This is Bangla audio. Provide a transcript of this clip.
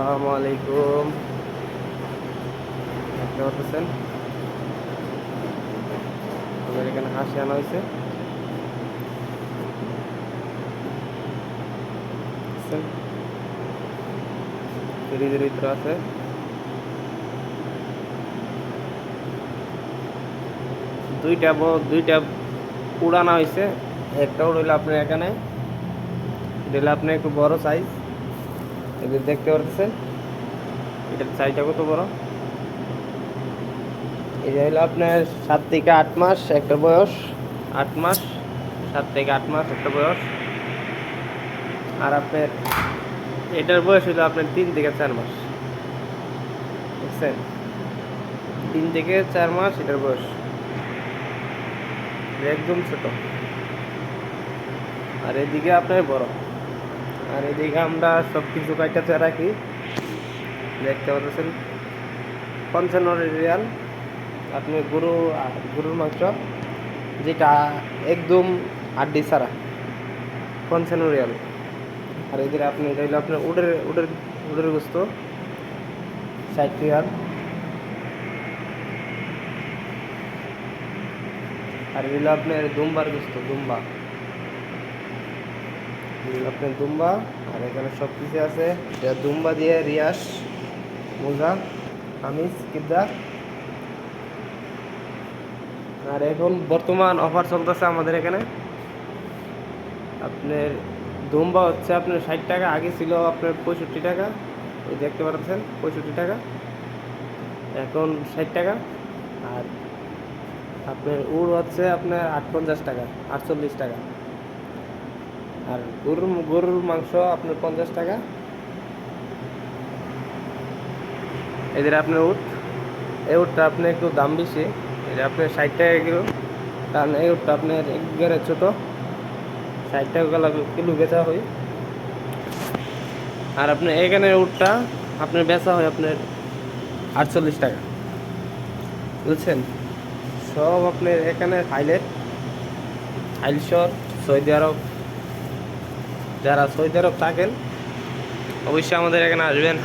আসসালামু আলাইকুম। দেখতে পাচ্ছেন আমাদের এখানে হাঁস আনা হয়েছে। ফ্রিজের ভিতরে আছে। দুইটা উড়ানো হয়েছে। একটা উড়াইলে আপনার এখানে এটা আপনি একটু বড় সাইজ। এদের দেখতে পাচ্ছেন এটার সাইজটা কত বড়। এটা হলো আপনার 7 থেকে 8 মাস একটা বয়স। 8 মাস, 7 থেকে 8 মাস একটা বয়স। আর আপনার এটার বয়স হলো আপনার 3 থেকে 4 মাস। বুঝছেন, 3 থেকে 4 মাস এটার বয়স। একদম ছোট। আর এদিকে আপনার বড়। আর এদিকে আমরা সব কিছু কাইটাতে রাখি। দেখতে পাচ্ছেন 55 রিয়াল। আপনি গরুর মাংস যেটা একদম হাড্ডি ছাড়া 55 রিয়াল। আর এদিকে আপনি এটা হলো আপনার উডের গোস্ত 60 রিয়াল। আর এগুলো আপনার দুম্বার গোস্ত, আপনার দুম্বা। আর এখানে সব কিছু আছে। এটা দুম্বা দিয়ে রিয়াস, মোজা, আমিষ, কিদ্দা। আর এখন বর্তমান অফার চলতেছে আমাদের এখানে। আপনার দুম্বা হচ্ছে আপনার 60 টাকা, আগে ছিল আপনার 65 টাকা। ওই দেখতে পাচ্ছেন 65 টাকা, এখন 60 টাকা। আর আপনার উড় হচ্ছে আপনার 58 টাকা, 48 টাকা। আর গরুর মাংস আপনার 50 টাকা। এদের আপনার এই উটটা আপনার একটু দাম বেশি। এটা আপনার 60 টাকা কিলো। কারণ এই উটটা আপনার একবারে ছোটো, 60 টাকা কিলো বেচা হয়। আর আপনার এখানে উটটা আপনার বেচা হয় আপনার 48 টাকা। বুঝছেন, সব আপনার এখানে হাইলশর সৌদি আরব। যারা সৌদি আরব থাকেন অবশ্যই আমাদের এখানে আসবেন।